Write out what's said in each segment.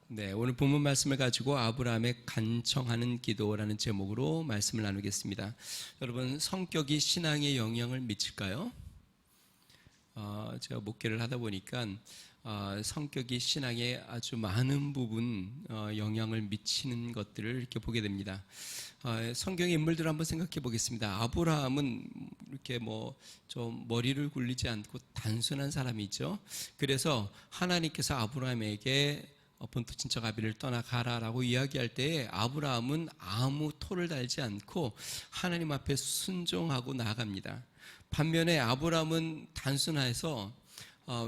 네, 오늘 본문 말씀을 가지고 아브라함의 간청하는 기도라는 제목으로 말씀을 나누겠습니다. 여러분, 성격이 신앙에 영향을 미칠까요? 제가 목회를 하다 보니까 성격이 신앙에 아주 많은 부분 영향을 미치는 것들을 이렇게 보게 됩니다. 성경의 인물들을 한번 생각해 보겠습니다. 아브라함은 이렇게 좀 머리를 굴리지 않고 단순한 사람이죠. 그래서 하나님께서 아브라함에게 본토 친척 아비를 떠나가라라고 이야기할 때에 아브라함은 아무 토를 달지 않고 하나님 앞에 순종하고 나아갑니다. 반면에 아브라함은 단순해서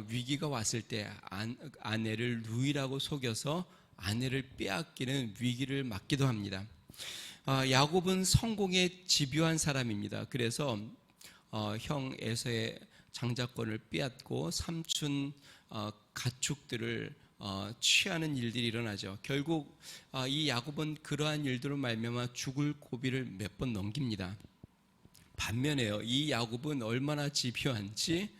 위기가 왔을 때 아내를 루이라고 속여서 아내를 빼앗기는 위기를 맞기도 합니다. 야곱은 성공에 집요한 사람입니다. 그래서 형 에서의 장자권을 빼앗고 삼촌 가축들을 취하는 일들이 일어나죠. 결국 이 야곱은 그러한 일들로 말미암아 죽을 고비를 몇 번 넘깁니다. 반면에요, 이 야곱은 얼마나 집요한지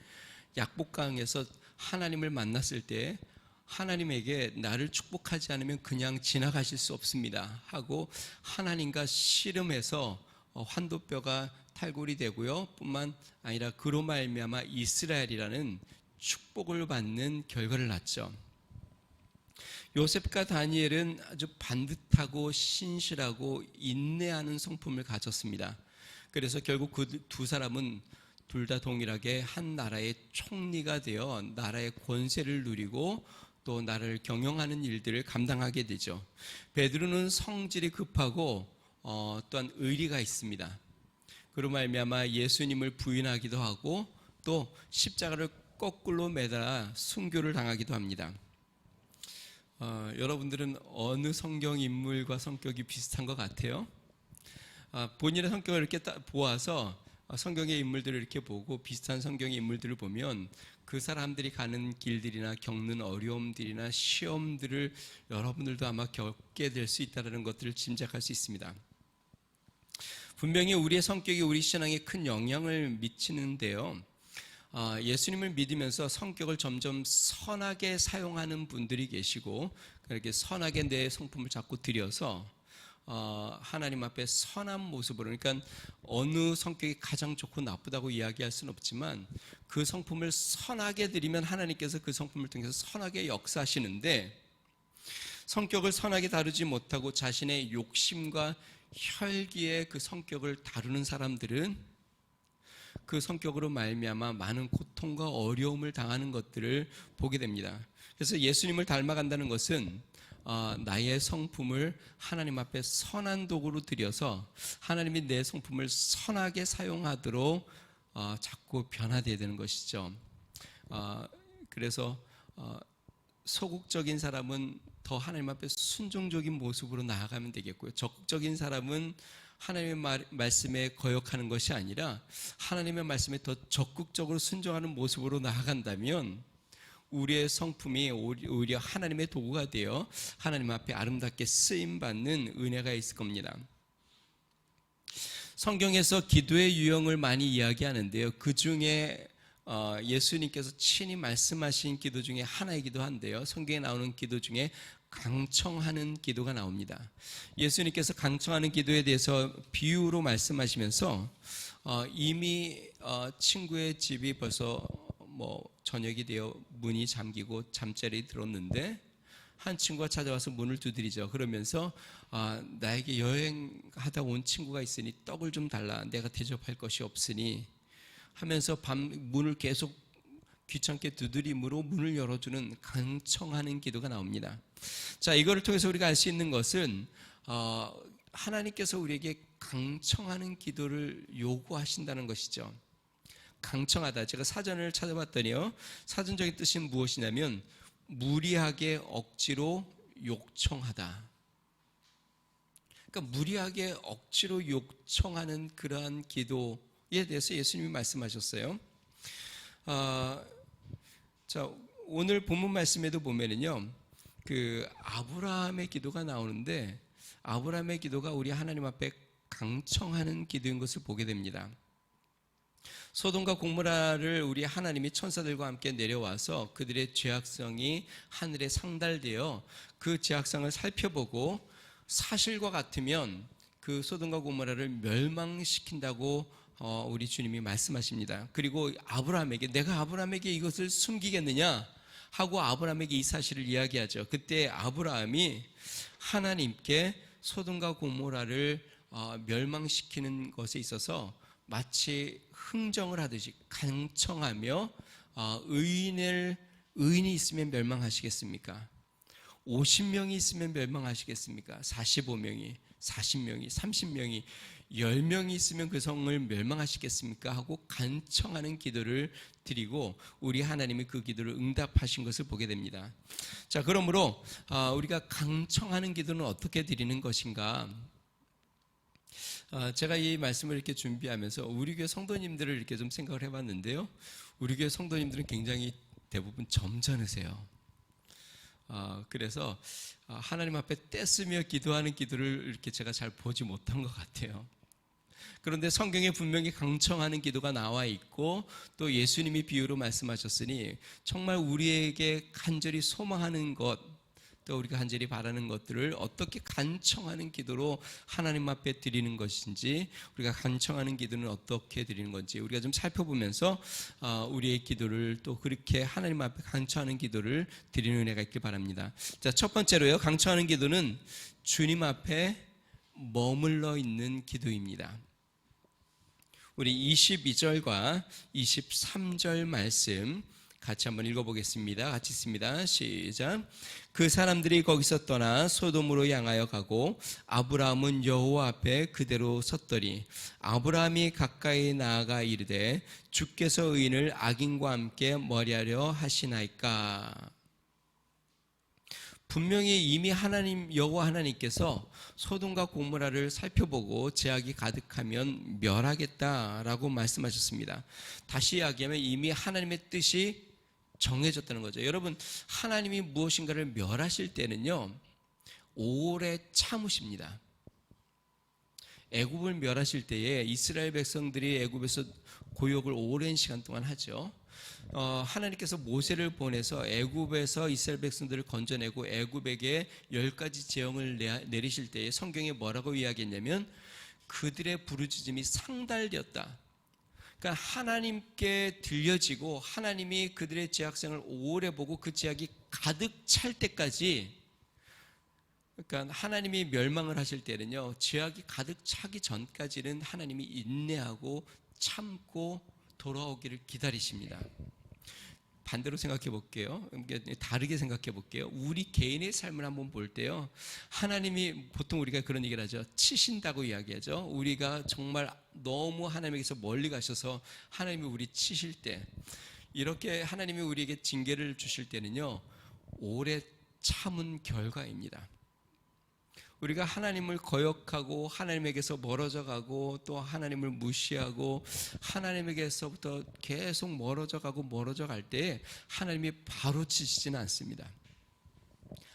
약복강에서 하나님을 만났을 때 하나님에게 나를 축복하지 않으면 그냥 지나가실 수 없습니다 하고 하나님과 씨름해서 환도뼈가 탈골이 되고요, 뿐만 아니라 그로 말미암아 이스라엘이라는 축복을 받는 결과를 낳죠. 요셉과 다니엘은 아주 반듯하고 신실하고 인내하는 성품을 가졌습니다. 그래서 결국 그 두 사람은 둘 다 동일하게 한 나라의 총리가 되어 나라의 권세를 누리고 또 나라를 경영하는 일들을 감당하게 되죠. 베드로는 성질이 급하고 또한 의리가 있습니다. 그로 말미암아 예수님을 부인하기도 하고 또 십자가를 거꾸로 매달아 순교를 당하기도 합니다. 여러분들은 어느 성경 인물과 성격이 비슷한 것 같아요? 본인의 성격을 이렇게 보아서 성경의 인물들을 이렇게 보고 비슷한 성경의 인물들을 보면 그 사람들이 가는 길들이나 겪는 어려움들이나 시험들을 여러분들도 아마 겪게 될 수 있다는 것들을 짐작할 수 있습니다. 분명히 우리의 성격이 우리 신앙에 큰 영향을 미치는데요, 예수님을 믿으면서 성격을 점점 선하게 사용하는 분들이 계시고 그렇게 선하게 내 성품을 자꾸 들여서 하나님 앞에 선한 모습으로, 그러니까 어느 성격이 가장 좋고 나쁘다고 이야기할 수는 없지만 그 성품을 선하게 드리면 하나님께서 그 성품을 통해서 선하게 역사하시는데, 성격을 선하게 다루지 못하고 자신의 욕심과 혈기의 그 성격을 다루는 사람들은 그 성격으로 말미암아 많은 고통과 어려움을 당하는 것들을 보게 됩니다. 그래서 예수님을 닮아간다는 것은 나의 성품을 하나님 앞에 선한 도구로 들여서 하나님이 내 성품을 선하게 사용하도록 자꾸 변화되어야 되는 것이죠. 그래서 소극적인 사람은 더 하나님 앞에 순종적인 모습으로 나아가면 되겠고요, 적극적인 사람은 하나님의 말씀에 거역하는 것이 아니라 하나님의 말씀에 더 적극적으로 순종하는 모습으로 나아간다면 우리의 성품이 오히려 하나님의 도구가 되어 하나님 앞에 아름답게 쓰임받는 은혜가 있을 겁니다. 성경에서 기도의 유형을 많이 이야기하는데요, 그 중에 예수님께서 친히 말씀하신 기도 중에 하나이기도 한데요, 성경에 나오는 기도 중에 강청하는 기도가 나옵니다. 예수님께서 강청하는 기도에 대해서 비유로 말씀하시면서 이미 친구의 집이 벌써 저녁이 되어 문이 잠기고 잠자리에 들었는데 한 친구가 찾아와서 문을 두드리죠. 그러면서 나에게 여행하다 온 친구가 있으니 떡을 좀 달라, 내가 대접할 것이 없으니 하면서 문을 계속 귀찮게 두드림으로 문을 열어주는 강청하는 기도가 나옵니다. 자, 이거를 통해서 우리가 알 수 있는 것은 하나님께서 우리에게 강청하는 기도를 요구하신다는 것이죠. 강청하다, 제가 사전을 찾아봤더니요, 사전적인 뜻이 무엇이냐면 무리하게 억지로 요청하다. 그러니까 무리하게 억지로 요청하는 그러한 기도에 대해서 예수님이 말씀하셨어요. 자, 오늘 본문 말씀에도 보면은요, 그 아브라함의 기도가 나오는데 아브라함의 기도가 우리 하나님 앞에 강청하는 기도인 것을 보게 됩니다. 소돔과 고모라를 우리 하나님이 천사들과 함께 내려와서 그들의 죄악성이 하늘에 상달되어 그 죄악성을 살펴보고 사실과 같으면 그 소돔과 고모라를 멸망시킨다고 우리 주님이 말씀하십니다. 그리고 아브라함에게, 내가 아브라함에게 이것을 숨기겠느냐 하고 아브라함에게 이 사실을 이야기하죠. 그때 아브라함이 하나님께 소돔과 고모라를 멸망시키는 것에 있어서 마치 흥정을 하듯이 간청하며 의인이 있으면 멸망하시겠습니까? 50명이 있으면 멸망하시겠습니까? 45명이, 40명이, 30명이, 10명이 있으면 그 성을 멸망하시겠습니까? 하고 간청하는 기도를 드리고 우리 하나님이 그 기도를 응답하신 것을 보게 됩니다. 자, 그러므로 우리가 간청하는 기도는 어떻게 드리는 것인가? 제가 이 말씀을 이렇게 준비하면서 우리 교회 성도님들을 이렇게 좀 생각을 해봤는데요. 우리 교회 성도님들은 굉장히 대부분 점잖으세요. 그래서 하나님 앞에 떼쓰며 기도하는 기도를 이렇게 제가 잘 보지 못한 것 같아요. 그런데 성경에 분명히 강청하는 기도가 나와 있고 또 예수님이 비유로 말씀하셨으니 정말 우리에게 간절히 소망하는 것, 또 우리가 간절히 바라는 것들을 어떻게 간청하는 기도로 하나님 앞에 드리는 것인지, 우리가 간청하는 기도는 어떻게 드리는 건지 우리가 좀 살펴보면서 우리의 기도를 또 그렇게 하나님 앞에 간청하는 기도를 드리는 은혜가 있길 바랍니다. 자, 첫 번째로요, 간청하는 기도는 주님 앞에 머물러 있는 기도입니다. 우리 22절과 23절 말씀 같이 한번 읽어보겠습니다. 같이 읽습니다. 시작. 그 사람들이 거기서 떠나 소돔으로 향하여 가고 아브라함은 여호와 앞에 그대로 섰더니 아브라함이 가까이 나아가 이르되 주께서 의인을 악인과 함께 머리하려 하시나이까. 분명히 이미 하나님, 여호와 하나님께서 소돔과 고모라를 살펴보고 죄악이 가득하면 멸하겠다라고 말씀하셨습니다. 다시 이야기하면 이미 하나님의 뜻이 정해졌다는 거죠. 여러분, 하나님이 무엇인가를 멸하실 때는요, 오래 참으십니다. 애굽을 멸하실 때에 이스라엘 백성들이 애굽에서 고역을 오랜 시간 동안 하죠. 하나님께서 모세를 보내서 애굽에서 이스라엘 백성들을 건져내고 애굽에게 10가지 재앙을 내리실 때에 성경에 뭐라고 이야기했냐면 그들의 부르짖음이 상달되었다. 그러니까 하나님께 들려지고 하나님이 그들의 죄악성을 오래 보고 그 죄악이 가득 찰 때까지, 그러니까 하나님이 멸망을 하실 때는요, 죄악이 가득 차기 전까지는 하나님이 인내하고 참고 돌아오기를 기다리십니다. 반대로 생각해 볼게요. 다르게 생각해 볼게요. 우리 개인의 삶을 한번 볼 때요, 하나님이 보통 우리가 그런 얘기를 하죠. 치신다고 이야기하죠. 우리가 정말 너무 하나님에게서 멀리 가셔서 하나님이 우리 치실 때, 이렇게 하나님이 우리에게 징계를 주실 때는요, 오래 참은 결과입니다. 우리가 하나님을 거역하고 하나님에게서 멀어져 가고 또 하나님을 무시하고 하나님에게서부터 계속 멀어져 갈 때 하나님이 바로 치시지는 않습니다.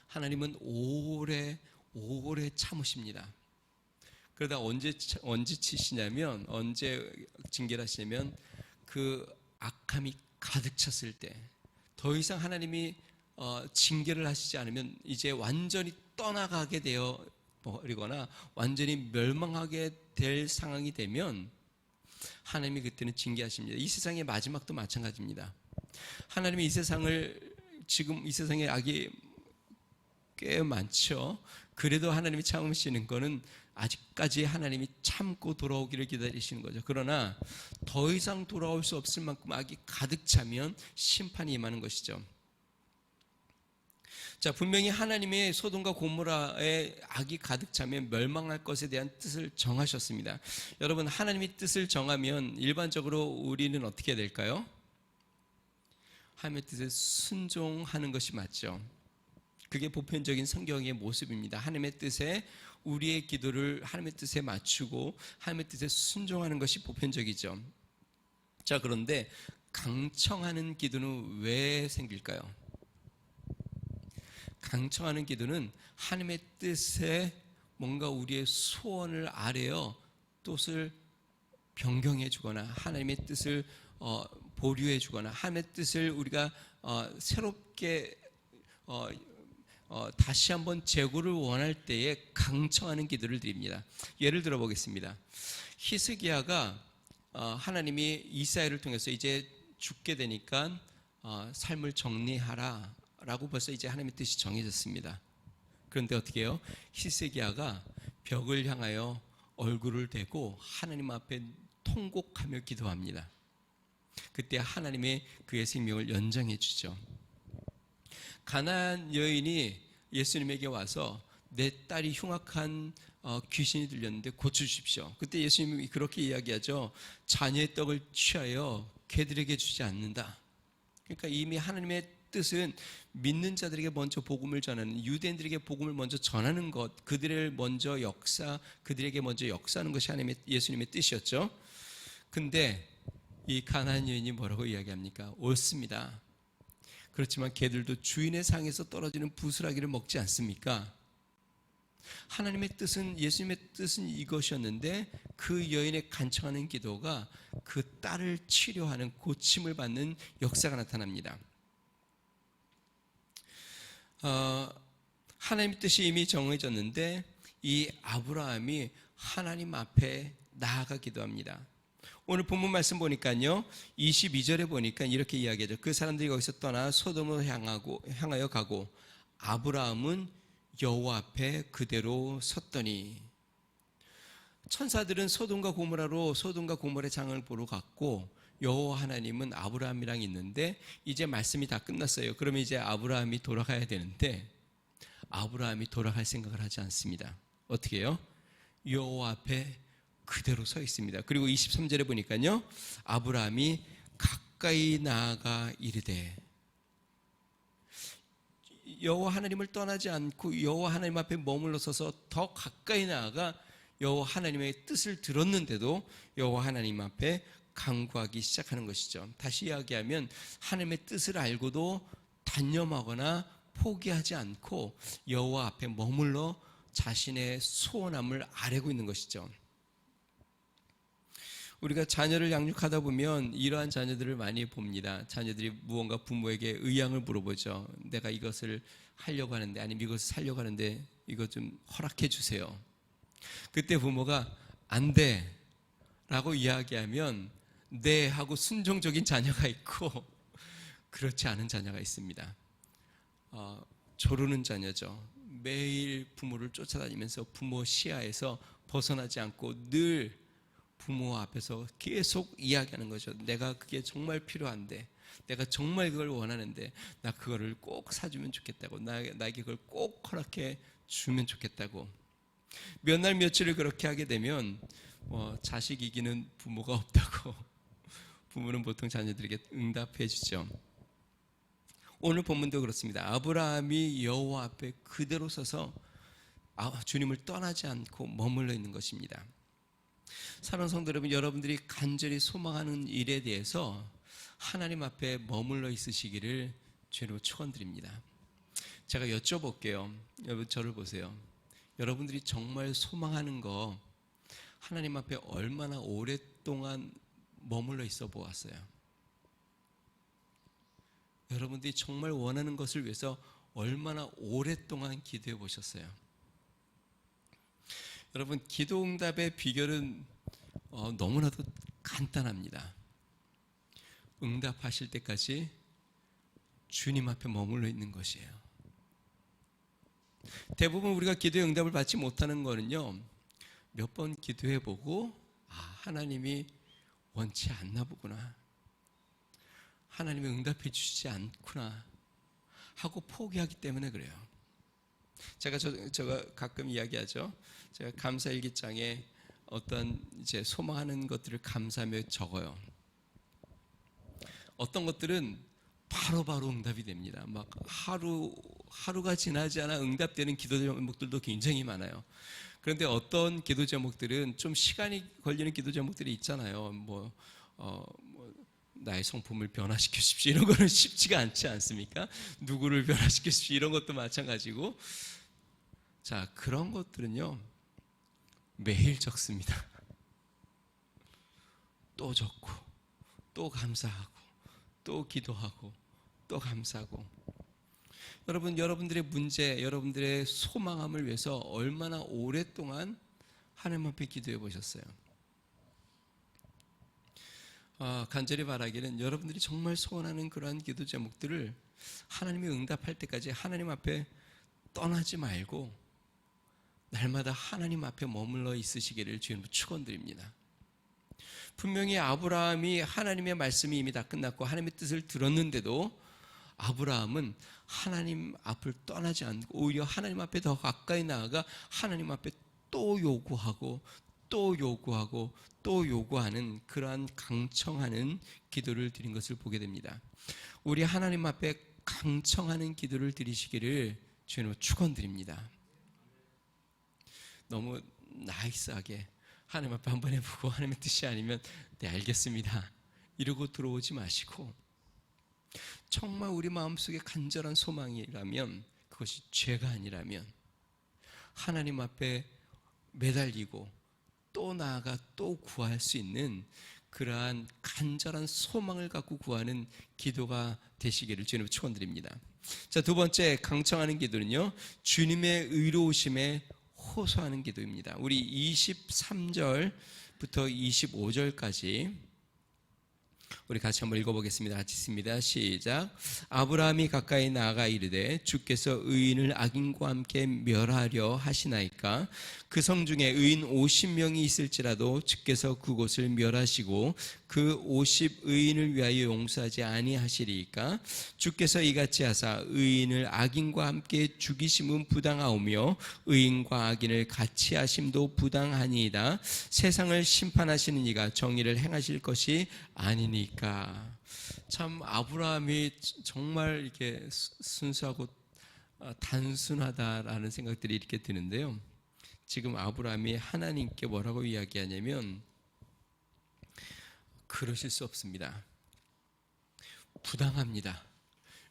하나님은 오래 참으십니다. 그러다 언제 치시냐면, 언제 징계를 하시냐면 그 악함이 가득 찼을 때, 더 이상 하나님이 징계를 하시지 않으면 이제 완전히 떠나가게 되어 버리거나 완전히 멸망하게 될 상황이 되면 하나님이 그때는 징계하십니다. 이 세상의 마지막도 마찬가지입니다. 하나님이 지금 이 세상에 악이 꽤 많죠. 그래도 하나님이 참으시는 거는 아직까지 하나님이 참고 돌아오기를 기다리시는 거죠. 그러나 더 이상 돌아올 수 없을 만큼 악이 가득 차면 심판이 임하는 것이죠. 자, 분명히 하나님의 소돔과 고모라의 악이 가득 차면 멸망할 것에 대한 뜻을 정하셨습니다. 여러분, 하나님이 뜻을 정하면 일반적으로 우리는 어떻게 해야 될까요? 하나님의 뜻에 순종하는 것이 맞죠. 그게 보편적인 성경의 모습입니다. 하나님의 뜻에 우리의 기도를 하나님의 뜻에 맞추고 하나님의 뜻에 순종하는 것이 보편적이죠. 자, 그런데 강청하는 기도는 왜 생길까요? 강청하는 기도는 하나님의 뜻에 뭔가 우리의 소원을 아뢰어 뜻을 변경해 주거나 하나님의 뜻을 보류해 주거나 하나님의 뜻을 우리가 새롭게 다시 한번 재고를 원할 때에 강청하는 기도를 드립니다. 예를 들어 보겠습니다. 히스기야가 하나님이 이사야를 통해서 이제 죽게 되니까 삶을 정리하라 라고 벌써 이제 하나님의 뜻이 정해졌습니다. 그런데 어떻게 해요? 히스기야가 벽을 향하여 얼굴을 대고 하나님 앞에 통곡하며 기도합니다. 그때 하나님의 그의 생명을 연장해 주죠. 가나안 여인이 예수님에게 와서 내 딸이 흉악한 귀신이 들렸는데 고쳐주십시오. 그때 예수님이 그렇게 이야기하죠. 자녀의 떡을 취하여 개들에게 주지 않는다. 그러니까 이미 하나님의 뜻은 믿는 자들에게 먼저 복음을 전하는, 유대인들에게 복음을 먼저 전하는 것, 그들에게 먼저 역사하는 것이 예수님의 뜻이었죠. 근데 이 가나안 여인이 뭐라고 이야기합니까? 옳습니다. 그렇지만 개들도 주인의 상에서 떨어지는 부스라기를 먹지 않습니까? 하나님의 뜻은, 예수님의 뜻은 이것이었는데 그 여인의 간청하는 기도가 그 딸을 치료하는, 고침을 받는 역사가 나타납니다. 하나님의 뜻이 이미 정해졌는데 이 아브라함이 하나님 앞에 나아가 기도합니다. 오늘 본문 말씀 보니까요, 22절에 보니까 이렇게 이야기하죠. 그 사람들이 거기서 떠나 소돔으로 향하여 가고 아브라함은 여호와 앞에 그대로 섰더니, 천사들은 소돔과 고모라의 장을 보러 갔고 여호와 하나님은 아브라함이랑 있는데 이제 말씀이 다 끝났어요. 그러면 이제 아브라함이 돌아가야 되는데 아브라함이 돌아갈 생각을 하지 않습니다. 어떻게 해요? 여호와 앞에 그대로 서 있습니다. 그리고 23절에 보니까요, 아브라함이 가까이 나아가 이르되, 여호와 하나님을 떠나지 않고 여호와 하나님 앞에 머물러 서서 더 가까이 나아가 여호와 하나님의 뜻을 들었는데도 여호와 하나님 앞에 간구하기 시작하는 것이죠. 다시 이야기하면 하나님의 뜻을 알고도 단념하거나 포기하지 않고 여호와 앞에 머물러 자신의 소원함을 아뢰고 있는 것이죠. 우리가 자녀를 양육하다 보면 이러한 자녀들을 많이 봅니다. 자녀들이 무언가 부모에게 의향을 물어보죠. 내가 이것을 하려고 하는데, 아니면 이것을 살려고 하는데 이것 좀 허락해 주세요. 그때 부모가 안 돼 라고 이야기하면 네 하고 순종적인 자녀가 있고 그렇지 않은 자녀가 있습니다. 조르는 자녀죠. 매일 부모를 쫓아다니면서 부모 시야에서 벗어나지 않고 늘 부모 앞에서 계속 이야기하는 거죠. 내가 그게 정말 필요한데, 내가 정말 그걸 원하는데, 나 그거를 꼭 사주면 좋겠다고, 나에게 그걸 꼭 허락해 주면 좋겠다고. 몇 날 며칠을 그렇게 하게 되면 자식 이기는 부모가 없다고 부모는 보통 자녀들에게 응답해 주죠. 오늘 본문도 그렇습니다. 아브라함이 여호와 앞에 그대로 서서 주님을 떠나지 않고 머물러 있는 것입니다. 사랑하는 성도 여러분, 여러분들이 간절히 소망하는 일에 대해서 하나님 앞에 머물러 있으시기를 주로 축원드립니다. 제가 여쭤볼게요. 여러분 저를 보세요. 여러분들이 정말 소망하는 거 하나님 앞에 얼마나 오랫동안 머물러 있어 보았어요? 여러분들이 정말 원하는 것을 위해서 얼마나 오랫동안 기도해 보셨어요? 여러분, 기도 응답의 비결은 너무나도 간단합니다. 응답하실 때까지 주님 앞에 머물러 있는 것이에요. 대부분 우리가 기도의 응답을 받지 못하는 거는요, 몇 번 기도해 보고 하나님이 원치 않나 보구나, 하나님이 응답해 주시지 않구나 하고 포기하기 때문에 그래요. 제가 가끔 이야기하죠. 제가 감사일기장에 어떤 이제 소망하는 것들을 감사하며 적어요. 어떤 것들은 바로바로 응답이 됩니다. 막 하루가 지나지 않아 응답되는 기도 제목들도 굉장히 많아요. 그런데 어떤 기도 제목들은 좀 시간이 걸리는 기도 제목들이 있잖아요. 나의 성품을 변화시켜 주십시오. 이런 거는 쉽지가 않지 않습니까? 누구를 변화시켜 주십시오. 이런 것도 마찬가지고. 자, 그런 것들은요, 매일 적습니다. 또 적고 또 감사하고 또 기도하고 또 감사하고. 여러분, 여러분들의 문제, 여러분들의 소망함을 위해서 얼마나 오랫동안 하나님 앞에 기도해 보셨어요? 간절히 바라기는 여러분들이 정말 소원하는 그러한 기도 제목들을 하나님이 응답할 때까지 하나님 앞에 떠나지 말고 날마다 하나님 앞에 머물러 있으시기를 주님으로 축원드립니다. 분명히 아브라함이 하나님의 말씀이 이미 다 끝났고 하나님의 뜻을 들었는데도 아브라함은 하나님 앞을 떠나지 않고 오히려 하나님 앞에 더 가까이 나아가 하나님 앞에 또 요구하고 또 요구하고 또 요구하는 그러한 강청하는 기도를 드린 것을 보게 됩니다. 우리 하나님 앞에 강청하는 기도를 드리시기를 주님으로 축원드립니다. 너무 나이스하게 하나님 앞에 한번 해보고 하나님의 뜻이 아니면 네 알겠습니다 이러고 들어오지 마시고, 정말 우리 마음속에 간절한 소망이라면, 그것이 죄가 아니라면 하나님 앞에 매달리고 또 나아가 또 구할 수 있는 그러한 간절한 소망을 갖고 구하는 기도가 되시기를 주님으로 축원드립니다. 자, 두 번째 강청하는 기도는요, 주님의 의로우심에 호소하는 기도입니다. 우리 23절부터 25절까지 우리 같이 한번 읽어보겠습니다. 같이 읽습니다. 시작. 아브라함이 가까이 나아가 이르되 주께서 의인을 악인과 함께 멸하려 하시나이까? 그 성 중에 의인 50명이 있을지라도 주께서 그곳을 멸하시고 그 50의인을 위하여 용서하지 아니하시리이까? 주께서 이같이 하사 의인을 악인과 함께 죽이심은 부당하오며 의인과 악인을 같이 하심도 부당하니이다. 세상을 심판하시는 이가 정의를 행하실 것이 아니니까. 참 아브라함이 정말 이렇게 순수하고 단순하다라는 생각들이 이렇게 드는데요. 지금 아브라함이 하나님께 뭐라고 이야기하냐면 그러실 수 없습니다. 부당합니다.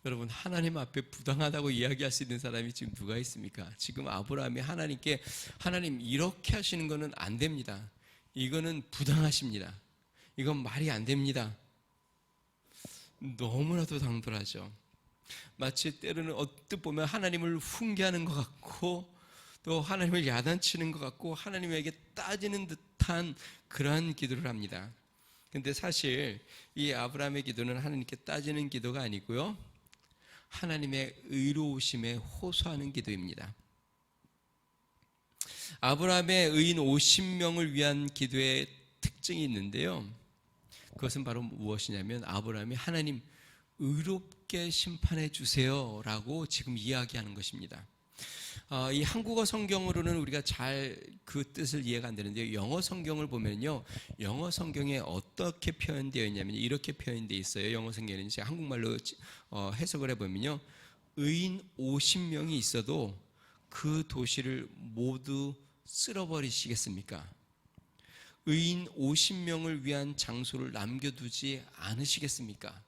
여러분, 하나님 앞에 부당하다고 이야기할 수 있는 사람이 지금 누가 있습니까? 지금 아브라함이 하나님께 하나님 이렇게 하시는 거는 안 됩니다. 이거는 부당하십니다. 이건 말이 안 됩니다. 너무나도 당돌하죠. 마치 때로는 언뜻 보면 하나님을 훈계하는 것 같고 또 하나님을 야단치는 것 같고 하나님에게 따지는 듯한 그러한 기도를 합니다. 근데 사실 이 아브라함의 기도는 하나님께 따지는 기도가 아니고요, 하나님의 의로우심에 호소하는 기도입니다. 아브라함의 의인 50명을 위한 기도의 특징이 있는데요, 그것은 바로 무엇이냐면 아브라함이 하나님 의롭게 심판해 주세요 라고 지금 이야기하는 것입니다. 이 한국어 성경으로는 우리가 잘 그 뜻을 이해가 안 되는데요, 영어 성경을 보면요, 영어 성경에 어떻게 표현되어 있냐면 이렇게 표현되어 있어요. 영어 성경에는 제가 한국말로 해석을 해보면요, 의인 50명이 있어도 그 도시를 모두 쓸어버리시겠습니까? 의인 50명을 위한 장소를 남겨두지 않으시겠습니까?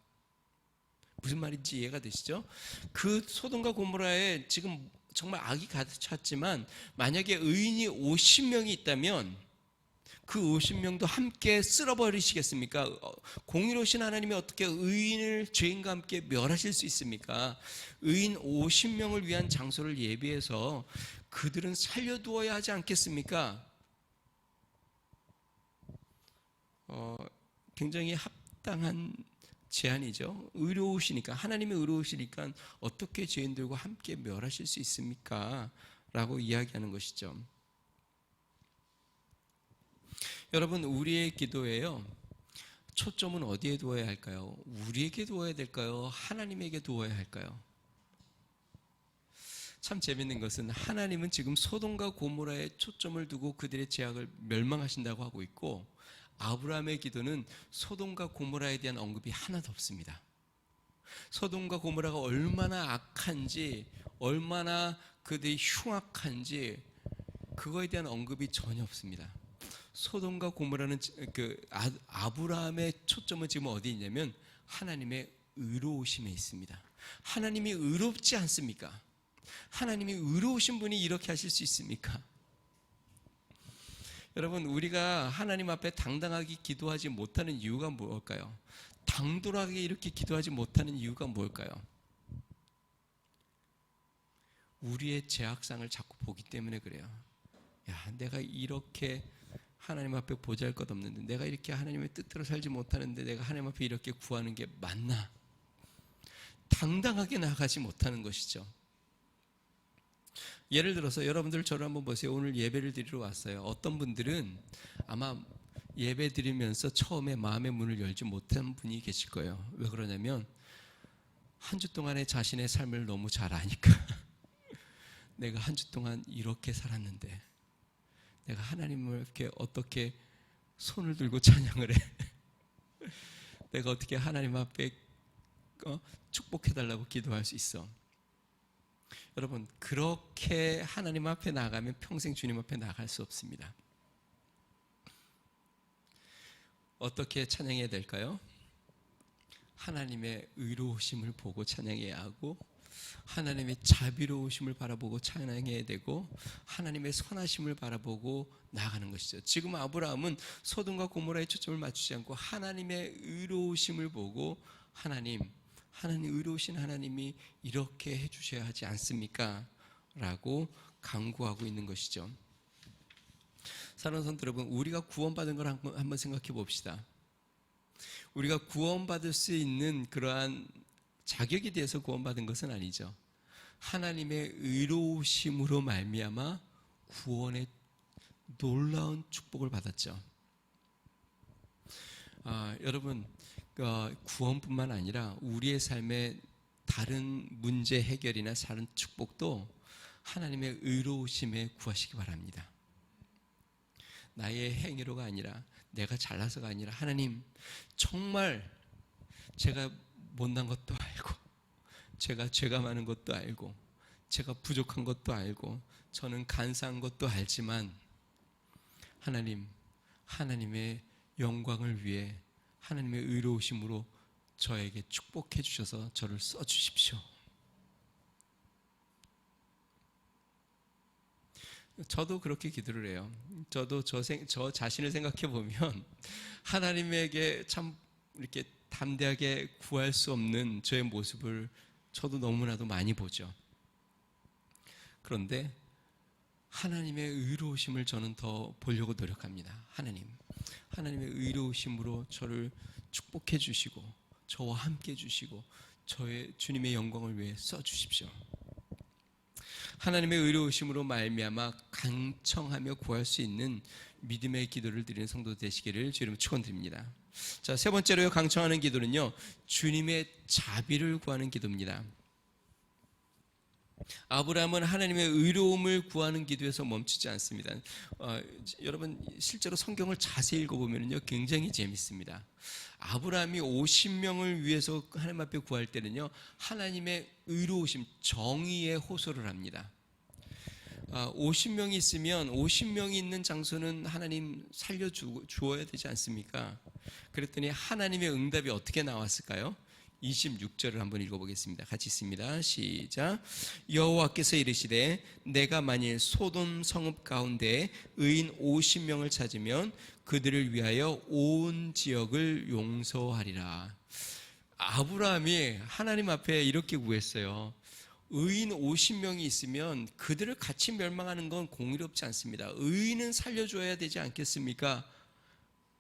무슨 말인지 이해가 되시죠? 그 소돔과 고모라에 지금 정말 악이 가득 찼지만 만약에 의인이 50명이 있다면 그 50명도 함께 쓸어버리시겠습니까? 공의로우신 하나님이 어떻게 의인을 죄인과 함께 멸하실 수 있습니까? 의인 50명을 위한 장소를 예비해서 그들은 살려두어야 하지 않겠습니까? 굉장히 합당한 제안이죠. 의로우시니까, 하나님이 의로우시니까 어떻게 죄인들과 함께 멸하실 수 있습니까? 라고 이야기하는 것이죠. 여러분, 우리의 기도에요, 초점은 어디에 두어야 할까요? 우리에게 두어야 될까요? 하나님에게 두어야 할까요? 참 재밌는 것은 하나님은 지금 소돔과 고모라에 초점을 두고 그들의 죄악을 멸망하신다고 하고 있고, 아브라함의 기도는 소돔과 고모라에 대한 언급이 하나도 없습니다. 소돔과 고모라가 얼마나 악한지, 얼마나 그들이 흉악한지 그거에 대한 언급이 전혀 없습니다. 소돔과 고모라는 아브라함의 초점은 지금 어디 있냐면 하나님의 의로우심에 있습니다. 하나님이 의롭지 않습니까? 하나님이 의로우신 분이 이렇게 하실 수 있습니까? 여러분, 우리가 하나님 앞에 당당하게 기도하지 못하는 이유가 뭘까요? 당돌하게 이렇게 기도하지 못하는 이유가 뭘까요? 우리의 죄악상을 자꾸 보기 때문에 그래요. 야, 내가 이렇게 하나님 앞에 보잘것없는데, 내가 이렇게 하나님의 뜻대로 살지 못하는데 내가 하나님 앞에 이렇게 구하는 게 맞나? 당당하게 나아가지 못하는 것이죠. 예를 들어서 여러분들 저를 한번 보세요. 오늘 예배를 드리러 왔어요. 어떤 분들은 아마 예배 드리면서 처음에 마음의 문을 열지 못한 분이 계실 거예요. 왜 그러냐면 한 주 동안의 자신의 삶을 너무 잘 아니까 내가 한 주 동안 이렇게 살았는데 내가 하나님을 이렇게 어떻게 손을 들고 찬양을 해? 내가 어떻게 하나님 앞에 축복해달라고 기도할 수 있어? 여러분, 그렇게 하나님 앞에 나가면 평생 주님 앞에 나갈 수 없습니다. 어떻게 찬양해야 될까요? 하나님의 의로우심을 보고 찬양해야 하고, 하나님의 자비로우심을 바라보고 찬양해야 되고, 하나님의 선하심을 바라보고 나아가는 것이죠. 지금 아브라함은 소돔과 고모라에 초점을 맞추지 않고 하나님의 의로우심을 보고 하나님 의로우신 하나님이 이렇게 해주셔야 하지 않습니까? 라고 간구하고 있는 것이죠. 사랑하는 성도 여러분, 우리가 구원받은 걸 한번 생각해 봅시다. 우리가 구원받을 수 있는 그러한 자격에 대해서 구원받은 것은 아니죠. 하나님의 의로우심으로 말미암아 구원의 놀라운 축복을 받았죠. 여러분, 구원뿐만 아니라 우리의 삶의 다른 문제 해결이나 다른 축복도 하나님의 의로우심에 구하시기 바랍니다. 나의 행위로가 아니라, 내가 잘나서가 아니라, 하나님 정말 제가 못난 것도 알고, 제가 죄가 많은 것도 알고, 제가 부족한 것도 알고, 저는 간사한 것도 알지만 하나님, 하나님의 영광을 위해 하나님의 의로우심으로 저에게 축복해 주셔서 저를 써주십시오. 저도 그렇게 기도를 해요. 저도 저 자신을 생각해 보면 하나님에게 참 이렇게 담대하게 구할 수 없는 저의 모습을 저도 너무나도 많이 보죠. 그런데 하나님의 의로우심을 저는 더 보려고 노력합니다. 하나님의 의로우심으로 저를 축복해 주시고 저와 함께 해 주시고 저의 주님의 영광을 위해 써 주십시오. 하나님의 의로우심으로 말미암아 간청하며 구할 수 있는 믿음의 기도를 드리는 성도 되시기를 주님 축원드립니다. 자, 세 번째로 간청하는 기도는요, 주님의 자비를 구하는 기도입니다. 아브라함은 하나님의 의로움을 구하는 기도에서 멈추지 않습니다. 여러분, 실제로 성경을 자세히 읽어보면요, 굉장히 재밌습니다. 아브라함이 50명을 위해서 하나님 앞에 구할 때는요, 하나님의 의로우심, 정의에 호소를 합니다. 50명이 있으면 50명이 있는 장소는 하나님 살려주어야 되지 않습니까? 그랬더니 하나님의 응답이 어떻게 나왔을까요? 26절을 한번 읽어보겠습니다. 같이 읽습니다. 시작. 여호와께서 이르시되 내가 만일 소돔 성읍 가운데 의인 50명을 찾으면 그들을 위하여 온 지역을 용서하리라. 아브라함이 하나님 앞에 이렇게 구했어요. 의인 50명이 있으면 그들을 같이 멸망하는 건 공의롭지 않습니다. 의인은 살려줘야 되지 않겠습니까?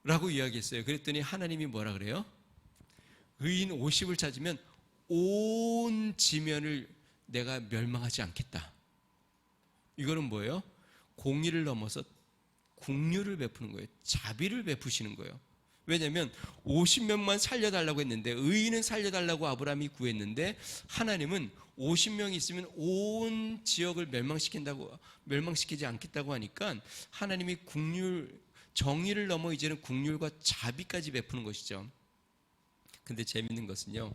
라고 이야기했어요. 그랬더니 하나님이 뭐라 그래요? 의인 50을 찾으면 온 지면을 내가 멸망하지 않겠다. 이거는 뭐예요? 공의를 넘어서 긍휼을 베푸는 거예요. 자비를 베푸시는 거예요. 왜냐하면 50명만 살려달라고 했는데, 의인은 살려달라고 아브라함이 구했는데 하나님은 50명이 있으면 온 지역을 멸망시키지 않겠다고 하니까 하나님이 정의를 넘어 이제는 긍휼과 자비까지 베푸는 것이죠. 근데 재밌는 것은요,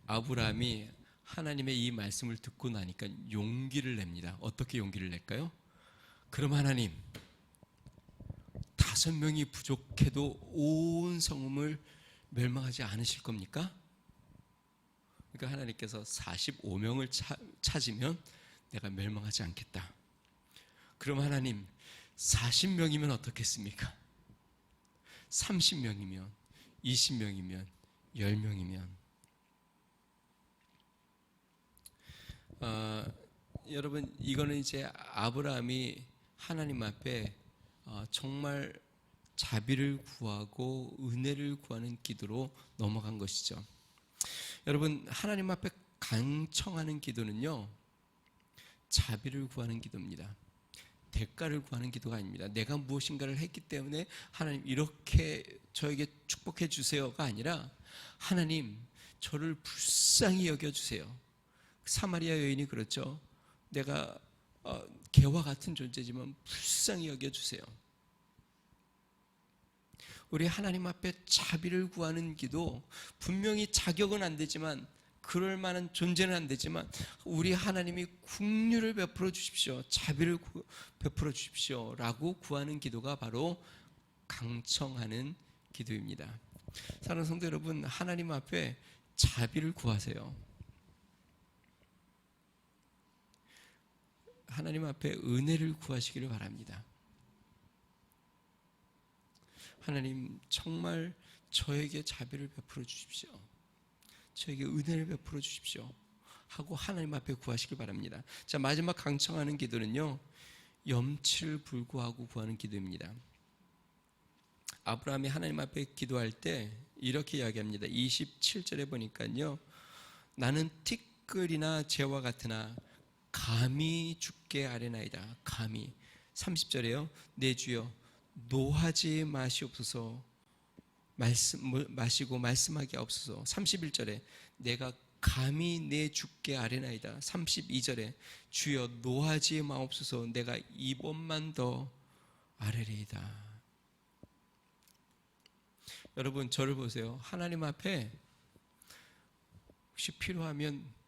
아브라함이 하나님의 이 말씀을 듣고 나니까 용기를 냅니다. 어떻게 용기를 낼까요? 그럼 하나님, 5명이 부족해도 온 성읍을 멸망하지 않으실 겁니까? 그러니까 하나님께서 45명을 찾으면 내가 멸망하지 않겠다. 그럼 하나님, 40명이면 어떻겠습니까? 30명이면, 20명이면, 10명이면. 여러분, 이거는 이제 아브라함이 하나님 앞에 정말 자비를 구하고 은혜를 구하는 기도로 넘어간 것이죠. 여러분, 하나님 앞에 간청하는 기도는요, 자비를 구하는 기도입니다. 대가를 구하는 기도가 아닙니다. 내가 무엇인가를 했기 때문에 하나님 이렇게 저에게 축복해 주세요가 아니라, 하나님 저를 불쌍히 여겨주세요. 사마리아 여인이 그렇죠. 내가 개와 같은 존재지만 불쌍히 여겨주세요. 우리 하나님 앞에 자비를 구하는 기도, 분명히 자격은 안 되지만, 그럴 만한 존재는 안 되지만, 우리 하나님이 긍휼을 베풀어 주십시오, 자비를 베풀어 주십시오 라고 구하는 기도가 바로 강청하는 기도입니다. 사랑하는 성도 여러분, 하나님 앞에 자비를 구하세요. 하나님 앞에 은혜를 구하시기를 바랍니다. 하나님, 정말 저에게 자비를 베풀어 주십시오, 저에게 은혜를 베풀어 주십시오 하고 하나님 앞에 구하시길 바랍니다. 자, 마지막 강청하는 기도는요, 염치를 불구하고 구하는 기도입니다. 아브라함이 하나님 앞에 기도할 때 이렇게 이야기합니다. 27절에 보니까요, 나는 티끌이나 재와 같으나 감히 주께 아뢰나이다. 감히. 30절에요, 내 주여 노하지 마시옵소서, 마시고 말씀하게 없소서. 31절에 내가 감히 내 주께 아뢰나이다. 32절에 주여 노하지 마옵소서, 내가 2번만 더 아뢰리이다. 여러분, 저를 보세요. 하나님 앞에 혹시 필요하면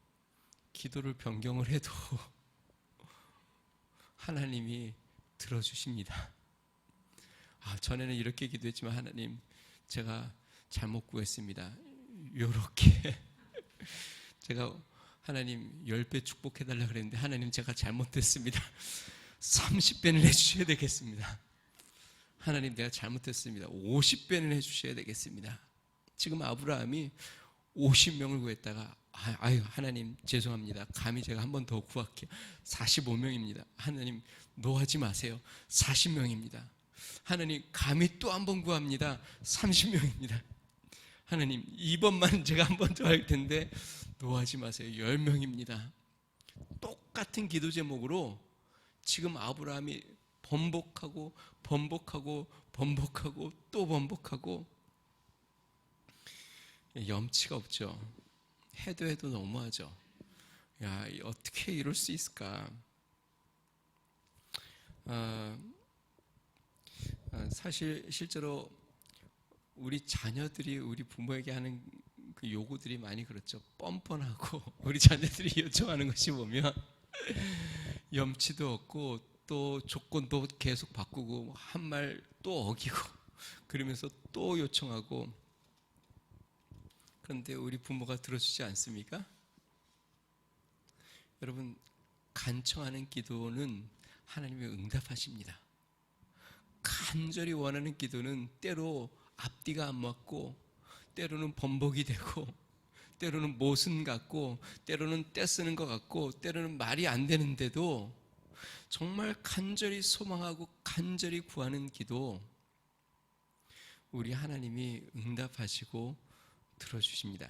기도를 변경을 해도 하나님이 들어주십니다. 전에는 이렇게 기도했지만 하나님, 제가 잘못 구했습니다. 요렇게 제가 하나님 10배 축복해달라 그랬는데 하나님 제가 잘못했습니다. 30배는 해주셔야 되겠습니다. 하나님 내가 잘못했습니다. 50배는 해주셔야 되겠습니다. 지금 아브라함이 50명을 구했다가 하나님 죄송합니다. 감히 제가 한 번 더 구할게요. 45명입니다. 하나님 노하지 마세요. 40명입니다. 하나님 감히 또 한 번 구합니다. 30명입니다. 하나님 이번만 제가 한 번 더 할 텐데 노하지 마세요. 10명입니다. 똑같은 기도 제목으로 지금 아브라함이 번복하고 또 번복하고, 염치가 없죠. 해도 너무하죠. 야, 어떻게 이럴 수 있을까? 사실 실제로 우리 자녀들이 우리 부모에게 하는 그 요구들이 많이 그렇죠. 뻔뻔하고 우리 자녀들이 요청하는 것이 보면 염치도 없고 또 조건도 계속 바꾸고 한 말 또 어기고 그러면서 또 요청하고. 그런데 우리 부모가 들어주지 않습니까? 여러분, 간청하는 기도는 하나님이 응답하십니다. 간절히 원하는 기도는 때로 앞뒤가 안 맞고, 때로는 번복이 되고, 때로는 모순 같고, 때로는 떼쓰는 것 같고, 때로는 말이 안 되는데도 정말 간절히 소망하고 간절히 구하는 기도, 우리 하나님이 응답하시고 들어주십니다.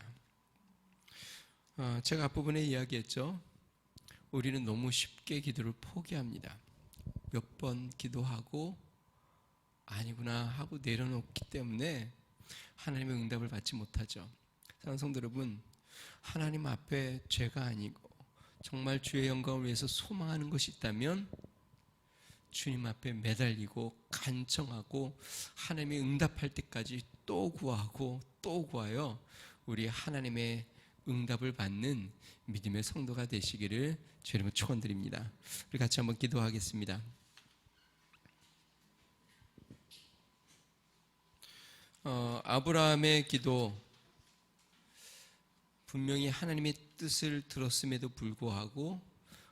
제가 앞부분에 이야기했죠. 우리는 너무 쉽게 기도를 포기합니다. 몇 번 기도하고 아니구나 하고 내려놓기 때문에 하나님의 응답을 받지 못하죠. 사랑하는 성도 여러분, 하나님 앞에 죄가 아니고 정말 주의 영광을 위해서 소망하는 것이 있다면 주님 앞에 매달리고 간청하고 하나님이 응답할 때까지 또 구하고 또 구하여 우리 하나님의 응답을 받는 믿음의 성도가 되시기를 주의 이름으로 축원드립니다. 우리 같이 한번 기도하겠습니다. 아브라함의 기도, 분명히 하나님의 뜻을 들었음에도 불구하고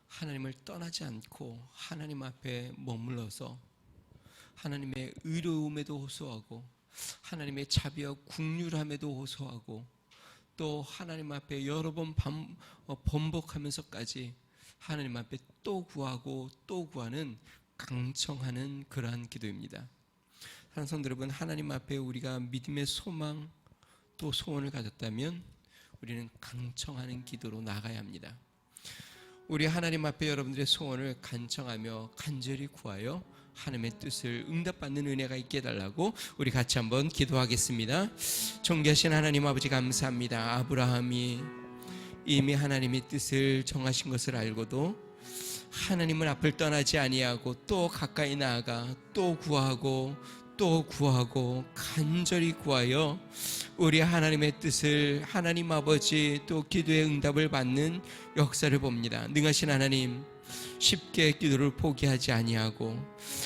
하나님을 떠나지 않고 하나님 앞에 머물러서 하나님의 의로움에도 호소하고 하나님의 자비와 국률함에도 호소하고 또 하나님 앞에 여러 번 번복하면서까지 하나님 앞에 또 구하고 또 구하는 강청하는 그러한 기도입니다. 사랑하는 성도 여러분, 하나님 앞에 우리가 믿음의 소망 또 소원을 가졌다면 우리는 강청하는 기도로 나아가야 합니다. 우리 하나님 앞에 여러분들의 소원을 간청하며 간절히 구하여 하나님의 뜻을 응답받는 은혜가 있게 해달라고 우리 같이 한번 기도하겠습니다. 존귀하신 하나님 아버지, 감사합니다. 아브라함이 이미 하나님의 뜻을 정하신 것을 알고도 하나님은 앞을 떠나지 아니하고 또 가까이 나아가 또 구하고 또 구하고 간절히 구하여 우리 하나님의 뜻을 하나님 아버지 또 기도의 응답을 받는 역사를 봅니다. 능하신 하나님, 쉽게 기도를 포기하지 아니하고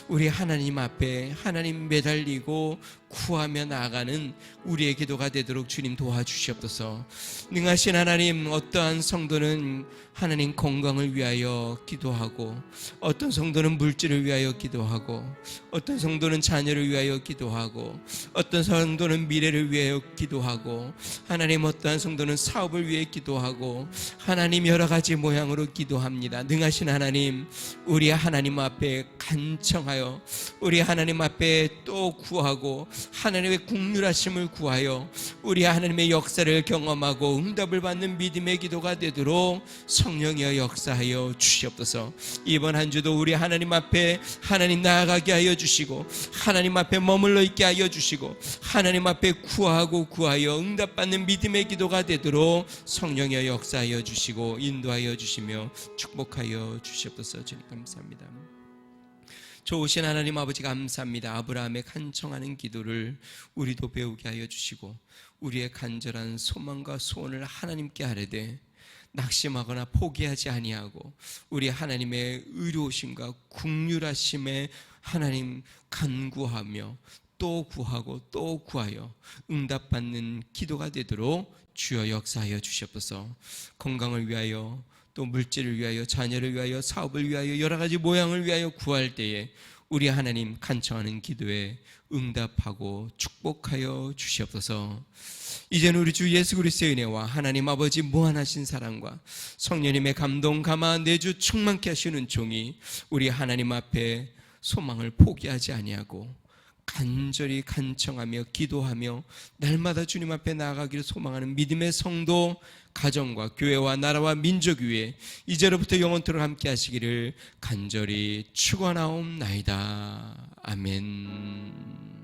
우리 하나님 앞에 하나님 매달리고 구하며 나아가는 우리의 기도가 되도록 주님 도와주시옵소서. 능하신 하나님, 어떠한 성도는 하나님 건강을 위하여 기도하고 어떤 성도는 물질을 위하여 기도하고 어떤 성도는 자녀를 위하여 기도하고 어떤 성도는 미래를 위하여 기도하고 하나님 어떠한 성도는 사업을 위해 기도하고 하나님 여러 가지 모양으로 기도합니다. 능하신 하나님, 우리 하나님 앞에 간청하여 우리 하나님 앞에 또 구하고 하나님의 국률하심을 구하여 우리 하나님의 역사를 경험하고 응답을 받는 믿음의 기도가 되도록 성령이여 역사하여 주시옵소서. 이번 한 주도 우리 하나님 앞에 하나님 나아가게 하여 주시고 하나님 앞에 머물러 있게 하여 주시고 하나님 앞에 구하고 구하여 응답받는 믿음의 기도가 되도록 성령이여 역사하여 주시고 인도하여 주시며 축복하여 주시옵소서. 주님 감사합니다. 좋으신 하나님 아버지, 감사합니다. 아브라함의 간청하는 기도를 우리도 배우게 하여 주시고 우리의 간절한 소망과 소원을 하나님께 아뢰되 낙심하거나 포기하지 아니하고 우리 하나님의 의로우심과 국률하심에 하나님 간구하며 또 구하고 또 구하여 응답받는 기도가 되도록 주여 역사하여 주시옵소서. 건강을 위하여 또 물질을 위하여 자녀를 위하여 사업을 위하여 여러 가지 모양을 위하여 구할 때에 우리 하나님 간청하는 기도에 응답하고 축복하여 주시옵소서. 이제는 우리 주 예수 그리스도의 은혜와 하나님 아버지 무한하신 사랑과 성령님의 감동 감화 내주 충만케 하시는 종이 우리 하나님 앞에 소망을 포기하지 아니하고 간절히 간청하며 기도하며 날마다 주님 앞에 나아가기를 소망하는 믿음의 성도, 가정과 교회와 나라와 민족 위에 이제로부터 영원토록 함께 하시기를 간절히 축원하옵나이다. 아멘.